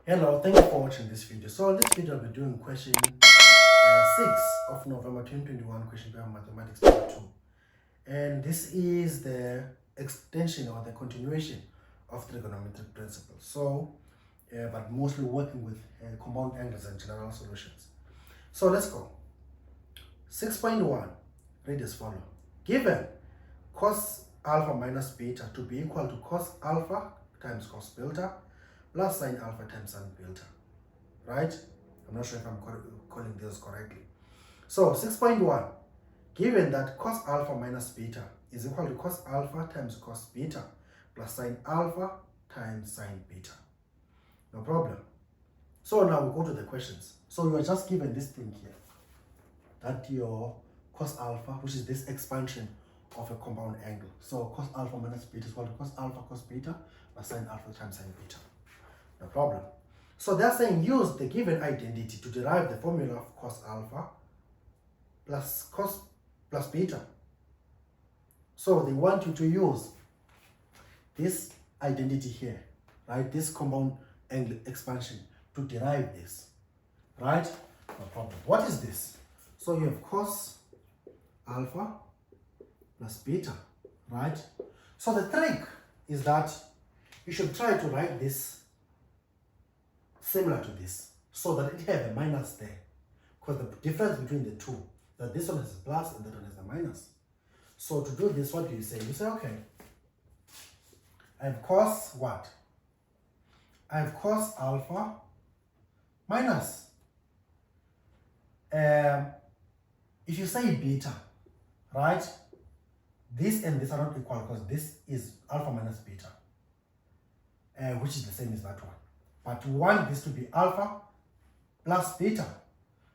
Hello, thank you for watching this video. So in this video, I'll be doing question 6 of November 2021 question paper mathematics part 2. And this is the extension or the continuation of trigonometric principles. So, but mostly working with compound angles and general solutions. So let's go. 6.1, read as follows. Given cos alpha minus beta to be equal to cos alpha times cos beta plus sine alpha times sine beta, right? I'm not sure if I'm calling this correctly. So 6.1, given that cos alpha minus beta is equal to cos alpha times cos beta plus sine alpha times sine beta. No problem. So now we go to the questions. So you are just given this thing here, that your cos alpha, which is this expansion of a compound angle. So cos alpha minus beta is equal to cos alpha cos beta plus sine alpha times sine beta. No problem. So they're saying use the given identity to derive the formula of cos alpha plus cos plus beta. So they want you to use this identity here, right? This compound angle expansion to derive this, right? No problem. What is this? So you have cos alpha plus beta, right? So the trick is that you should try to write this similar to this, so that it has a minus there, because the difference between the two, that this one is a plus and that one is a minus. So to do this, what do you say? You say, okay, I have cos what? I have cos alpha minus. If you say beta, right? This and this are not equal because this is alpha minus beta, which is the same as that one. But we want this to be alpha plus beta.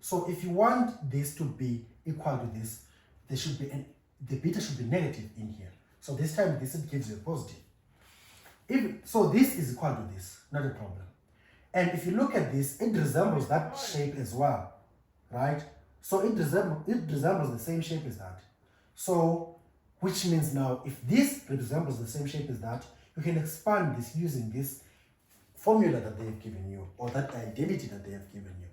So if you want this to be equal to this, there should be the beta should be negative in here. So this time this gives you a positive. So this is equal to this, not a problem. And if you look at this, it resembles that shape as well, right? So it resembles the same shape as that. So which means now if this resembles the same shape as that, you can expand this using this formula that they have given you, or that identity that they have given you.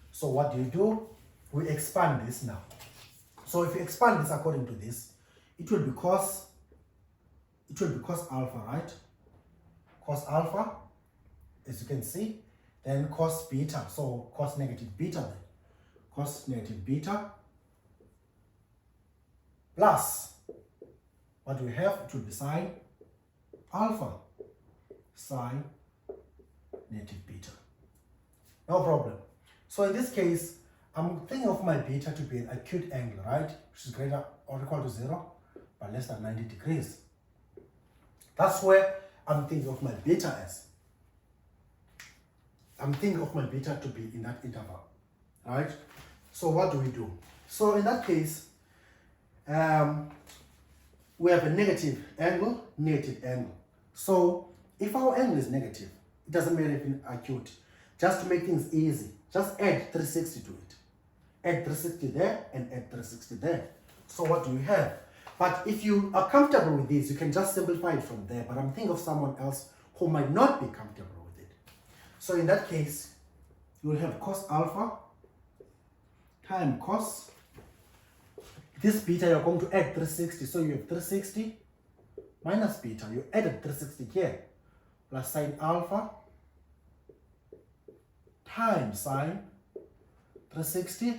So what do? We expand this now. So if you expand this according to this, it will be cos alpha, right? Cos alpha, as you can see, then cos beta, so cos negative beta then. Cos negative beta plus what we have, it will be sine alpha, sine negative beta. No problem. So in this case, I'm thinking of my beta to be an acute angle, right? Which is greater or equal to 0, but less than 90 degrees. That's where I'm thinking of my beta as. I'm thinking of my beta to be in that interval, right? So what do? So in that case, we have a negative angle. So if our angle is negative, it doesn't matter if it's acute. Just to make things easy, just add 360 to it. Add 360 there and add 360 there. So what do we have? But if you are comfortable with this, you can just simplify it from there. But I'm thinking of someone else who might not be comfortable with it. So in that case, you will have cos alpha times cos. This beta, you're going to add 360. So you have 360 minus beta. You added 360 here. Plus sine alpha times sine 360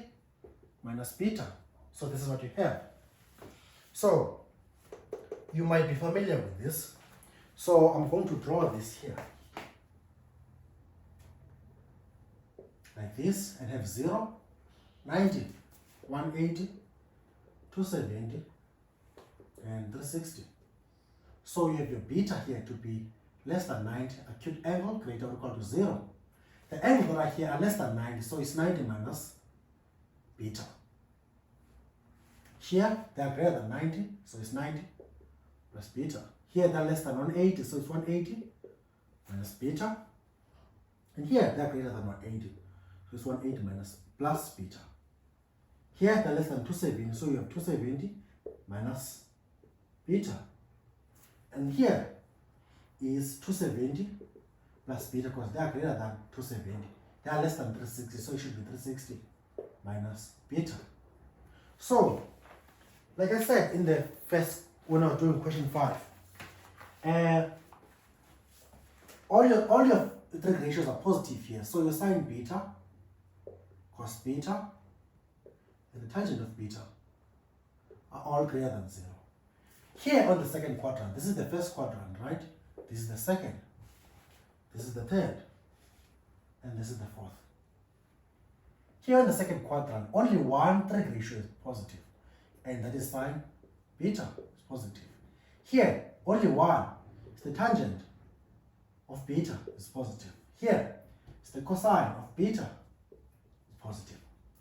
minus beta. So this is what you have. So you might be familiar with this. So I'm going to draw this here like this and have 0, 90, 180, 270 and 360. So you have your beta here to be less than 90, acute angle greater or equal to 0. The angles that are here are less than 90, so it's 90 minus beta. Here they are greater than 90, so it's 90 plus beta. Here they are less than 180, so it's 180 minus beta. And here they are greater than 180, so it's 180 minus plus beta. Here they are less than 270, so you have 270 minus beta. And here is 270 plus beta, because they are greater than 270. They are less than 360, so it should be 360 minus beta. So, like I said in the first, when I was doing question 5, all your trig ratios are positive here. So your sine beta, cos beta, and the tangent of beta are all greater than 0. Here on the second quadrant, this is the first quadrant, right? This is the second, this is the third, and this is the fourth. Here on the second quadrant, only one trig ratio is positive, and that is sine beta is positive. Here, only one is the tangent of beta is positive. Here is the cosine of beta is positive.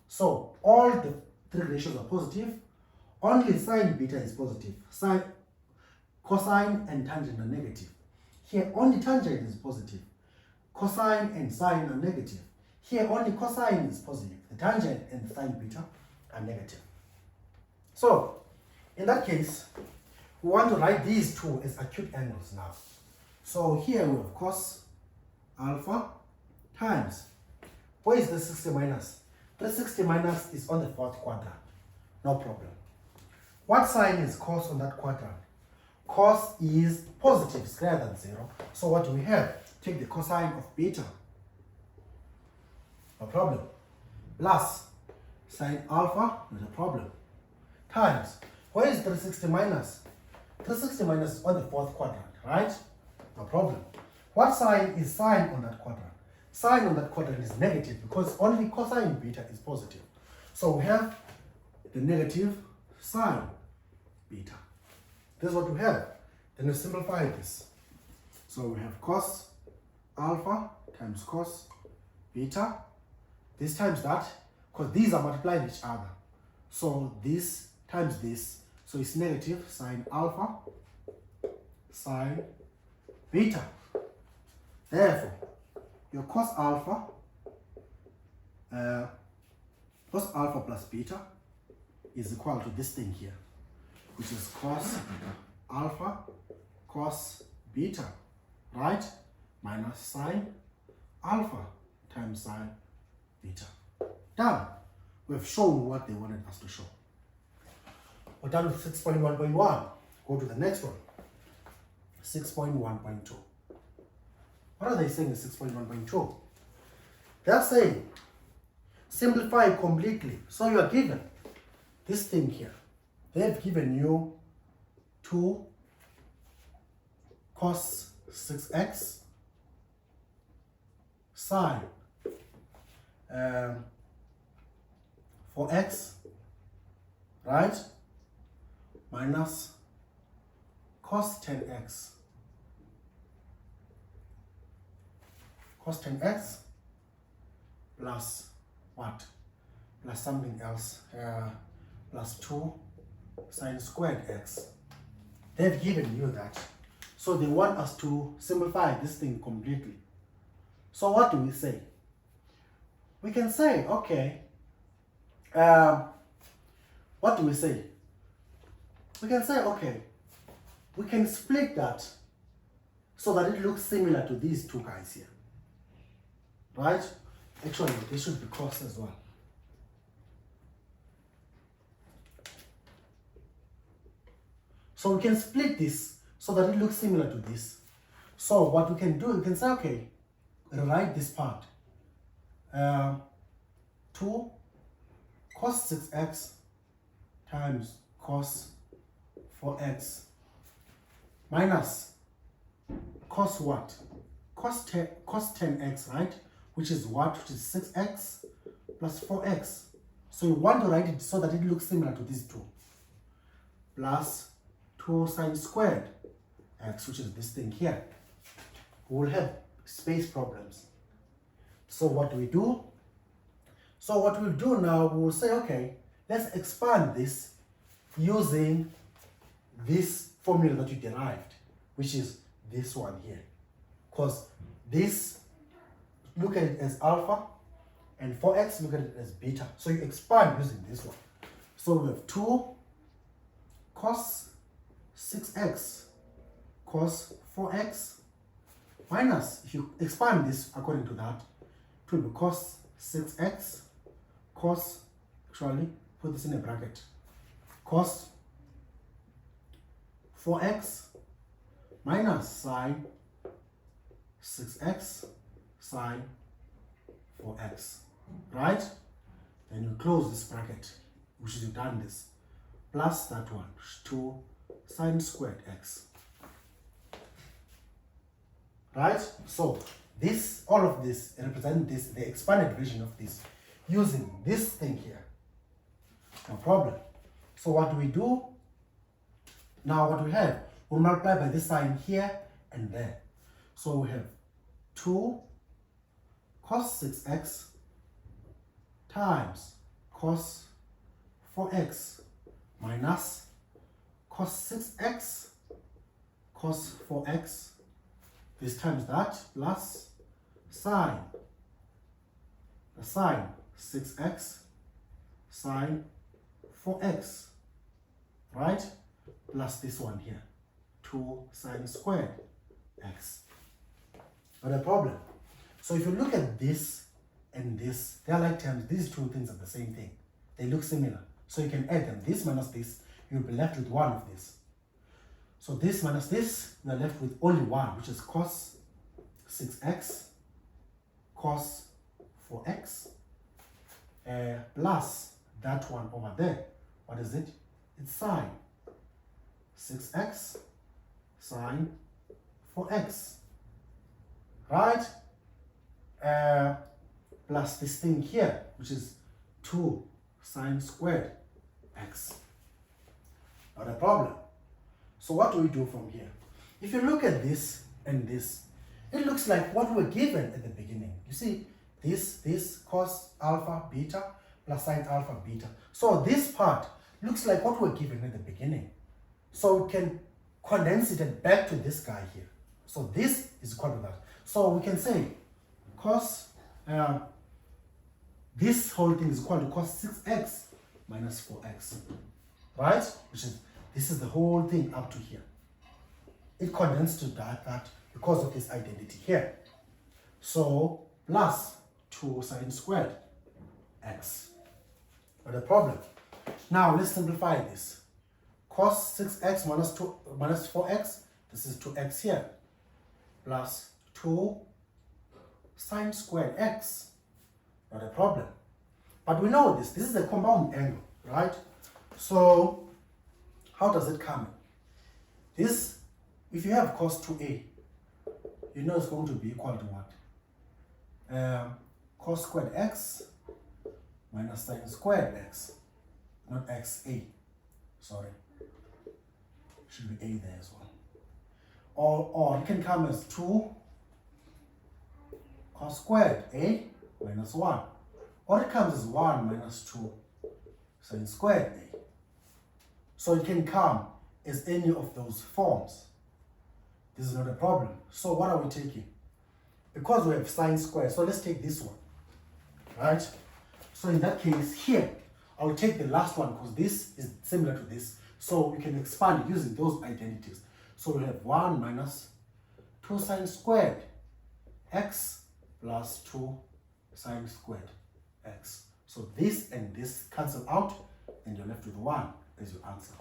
So all the trig ratios are positive. Only sine beta is positive. Sine, cosine and tangent are negative. Here only tangent is positive. Cosine and sine are negative. Here only cosine is positive. The tangent and sine beta are negative. So in that case, we want to write these two as acute angles now. So here we have cos alpha times, where is the 60 minus? The 60 minus is on the fourth quadrant. No problem. What sign is cos on that quadrant? Cos is positive, it's greater than 0. So what do we have? Take the cosine of beta. No problem. Plus sine alpha, not a problem. Times, where is 360 minus? 360 minus is on the fourth quadrant, right? No problem. What sign is sine on that quadrant? Sine on that quadrant is negative because only cosine beta is positive. So we have the negative sine beta. This is what we have. Then we simplify this. So we have cos alpha times cos beta. This times that, because these are multiplying each other. So this times this. So it's negative sine alpha sine beta. Therefore, your cos alpha plus beta is equal to this thing here, which is cos alpha cos beta, right? Minus sine alpha times sine beta. Done. We've shown what they wanted us to show. We're done with 6.1.1. Go to the next one. 6.1.2. What are they saying in 6.1.2? They're saying simplify completely. So you are given this thing here. They've given you 2 cos 6x sine 4x, right? Minus cos 10x. Cos 10x plus what? Plus something else. Plus 2 sine squared x. They've given you that. So they want us to simplify this thing completely. So what do we say? We can say, okay, what do we say? We can say, okay, we can split that so that it looks similar to these two guys here. Right? Actually, they should be crossed as well. So we can split this so that it looks similar to this. So what we can do, we can say, okay, write this part. 2 cos 6x times cos 4x minus cos what? Cos 10x, right? Which is what? Which is 6x plus 4x. So you want to write it so that it looks similar to these two. Plus 2 sine squared x, which is this thing here. We will have space problems. So what do we do? So what we'll do now, we will say, okay, let's expand this using this formula that you derived, which is this one here. Because this, look at it as alpha, and 4x, look at it as beta. So you expand using this one. So we have 2 cos 6x cos 4x minus, if you expand this according to that, it will be cos 6x, cos, actually, put this in a bracket, cos 4x minus sine 6x sine 4x, right? Then you close this bracket, which is you've done this, plus that one, 2 sine squared x. Right? So this, all of this represent this, the expanded version of this, using this thing here. No problem. So what do we do? Now what we have, we multiply by this sign here and there. So we have 2 cos 6x times cos 4x minus cos 6x cos 4x, this times that, plus sine, the sine 6x sine 4x, right? Plus this one here, 2 sine squared x. Not a problem. So if you look at this and this, they are like terms. These two things are the same thing. They look similar. So you can add them. This minus this, you'll be left with one of this. So this minus this, we are left with only one, which is cos 6x cos 4x plus that one over there. What is it? It's sine 6x sine 4x, right? Plus this thing here, which is 2 sine squared x. Not a problem. So what do we do from here? If you look at this and this, it looks like what we're given at the beginning. You see, this cos alpha beta plus sine alpha beta. So this part looks like what we're given at the beginning. So we can condense it back to this guy here. So this is equal to that. So we can say cos, this whole thing is equal to cos 6x minus 4x, right? Which is, this is the whole thing up to here. It condensed to that because of this identity here. So plus 2 sine squared x. Not a problem. Now let's simplify this. Cos 6x minus 4x, this is 2x here, plus 2 sine squared x. Not a problem. But we know this is a compound angle, right? So how does it come? This, if you have cos 2a, you know it's going to be equal to what? Cos squared x minus sine squared x, not xa, sorry. Should be a there as well. Or it can come as 2 cos squared a minus 1. Or it comes as 1 minus 2 sine squared a. So it can come as any of those forms. This is not a problem. So what are we taking? Because we have sine squared, so let's take this one, right? So in that case here, I'll take the last one because this is similar to this. So we can expand using those identities. So we have 1 minus 2 sine squared x plus 2 sine squared x. So this and this cancel out and you're left with 1 as your answer.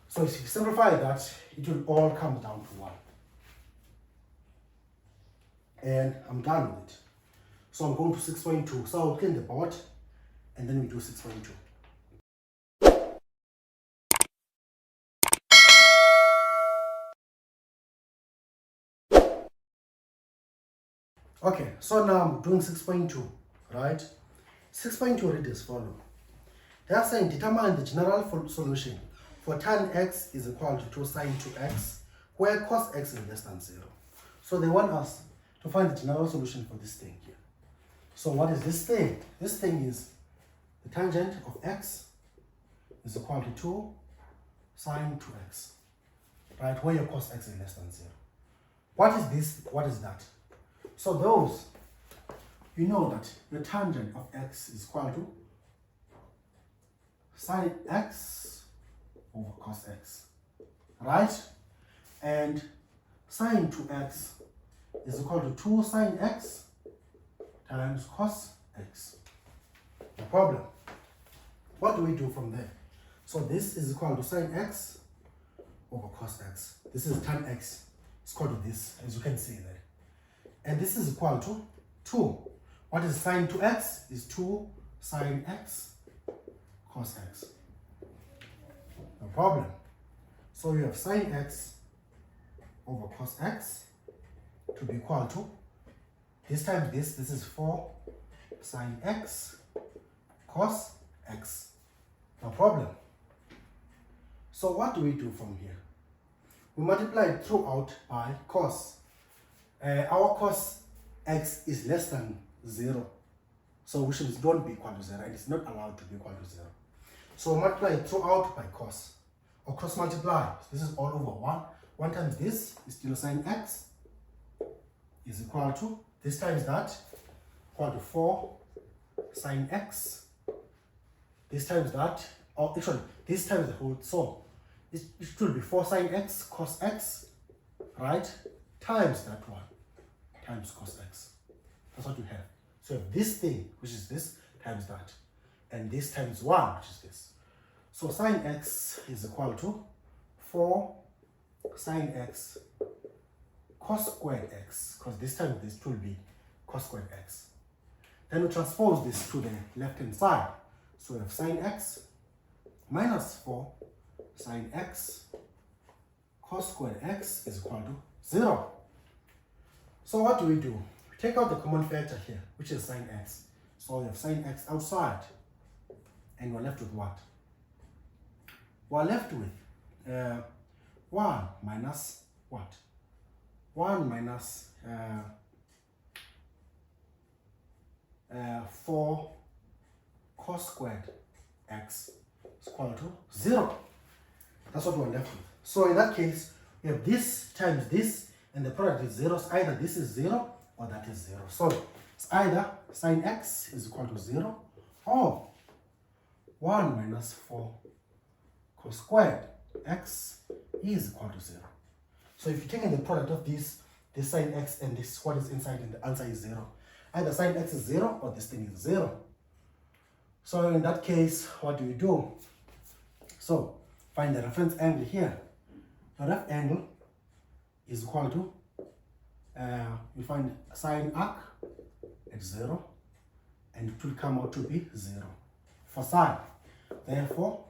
So if you simplify that, it will all come down to 1. And I'm done with it. So I'm going to 6.2. So I'll clean the board and then we do 6.2. Okay, so now I'm doing 6.2, right? 6.2 read as follows. They are saying determine the general solution for tan x is equal to 2 sine 2x, where cos x is less than 0. So they want us to find the general solution for this thing here. So what is this thing? This thing is the tangent of x is equal to 2 sine 2x, right? Where your cos x is less than 0. What is this? What is that? So those, you know that the tangent of x is equal to sine x over cos x, right? And sine 2x is equal to 2 sine x times cos x. No problem. What do we do from there? So this is equal to sine x over cos x. This is tan x. It's equal to this, as you can see there. And this is equal to 2. What is sine 2x? Is 2 sine x cos x. No problem. So you have sine x over cos x to be equal to this times this. This is 4 sine x cos x. No problem. So what do we do from here? We multiply it throughout by cos. Our cos x is less than 0. So we should don't be equal to 0. It is not allowed to be equal to 0. So multiply it throughout by cos. Or cross multiply. This is all over 1. 1 times this is still sine x is equal to this times that, equal to 4 sine x. This times that, or actually this times the whole, so it should be 4 sine x cos x, right? Times that one, times cos x. That's what you have. So you have this thing, which is this, times that. And this times 1, which is this. So sine x is equal to 4 sine x cos squared x, because this time this will be cos squared x. Then we transpose this to the left hand side. So we have sine x minus 4 sine x cos squared x is equal to 0. So what do? We take out the common factor here, which is sine x. So we have sine x outside, and we're left with what? We're left with 1 minus what? 1 minus 4 cos squared x is equal to 0. That's what we're left with. So in that case, we have this times this, and the product is 0. So either this is 0 or that is 0. So it's either sine x is equal to 0 or 1 minus 4 cos squared x is equal to 0. So if you're taking the product of this sine x and this, what is inside, and the answer is 0. Either sine x is 0 or this thing is 0. So in that case, what do we do? So find the reference angle here. The ref angle is equal to, we find sine arc at 0, and it will come out to be 0 for sine. Therefore,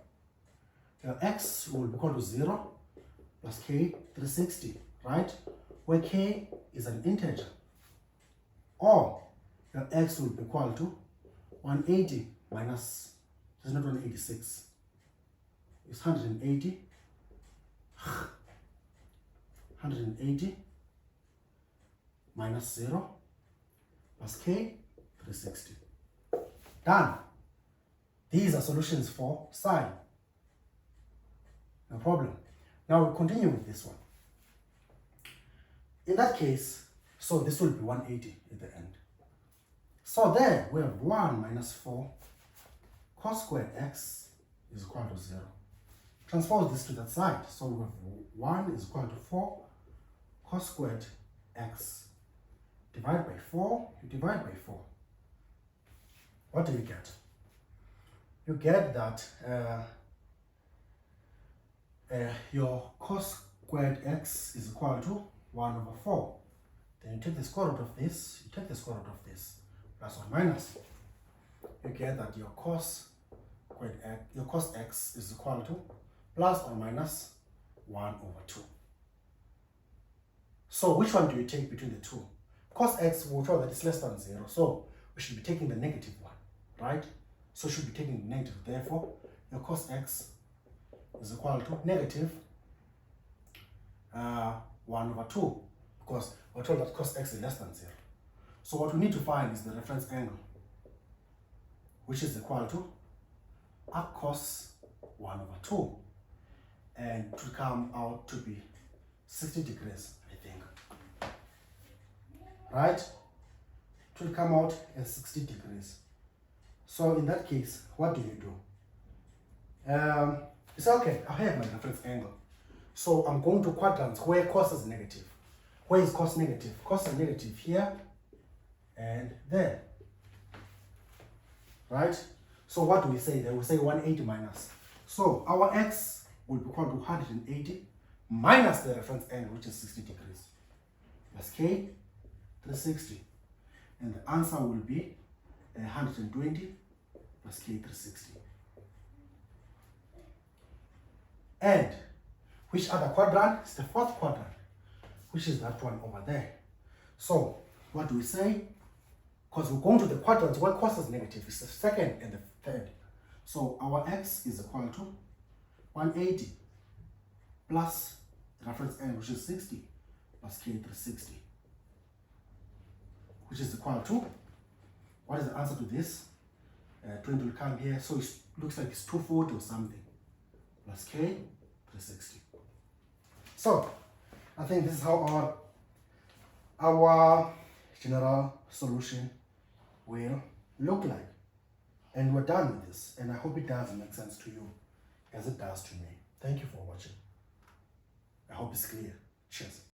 your x will be equal to 0 plus k 360, right? Where k is an integer. Or your x will be equal to 180 minus, it's not 186, it's 180, 180 minus 0 plus k 360. Done. These are solutions for sine. No problem. Now we continue with this one. In that case, so this will be 180 at the end. So there we have 1 minus 4 cos squared x is equal to 0. Transpose this to that side. So we have 1 is equal to 4 cos squared x. Divide by 4, you divide by 4. What do you get? You get that your cos squared x is equal to 1 over 4. Then you take the square root of this, you take the square root of this, plus or minus. You get that your cos squared x, your cos x is equal to plus or minus 1 over 2. So which one do you take between the two? Cos x will show that it's less than 0, so we should be taking the negative one, right? So we should be taking the negative. Therefore, your cos x is equal to negative 1 over 2, because we're told that cos x is less than 0. So what we need to find is the reference angle, which is equal to arc cos 1 over 2, and to come out to be 60 degrees, I think. Right? It will come out as 60 degrees. So in that case, what do you do? It's okay, I have my reference angle. So I'm going to quadrants where cos is negative. Where is cos negative? Cos are negative here and there. Right? So what do we say there? We say 180 minus. So our x will be equal to 180 minus the reference angle, which is 60 degrees, plus k 360. And the answer will be 120 plus k 360. And which other quadrant? It's the fourth quadrant, which is that one over there. So what do we say? Because we're going to the quadrants where cos is negative, it's the second and the third. So our x is equal to 180 plus the reference angle, which is 60, plus k 360, which is equal to, what is the answer to this? 20 will come here, so it looks like it's 240 or something, plus k 360. So I think this is how our general solution will look like. And we're done with this, and I hope it does make sense to you as it does to me. Thank you for watching. I hope it's clear. Cheers.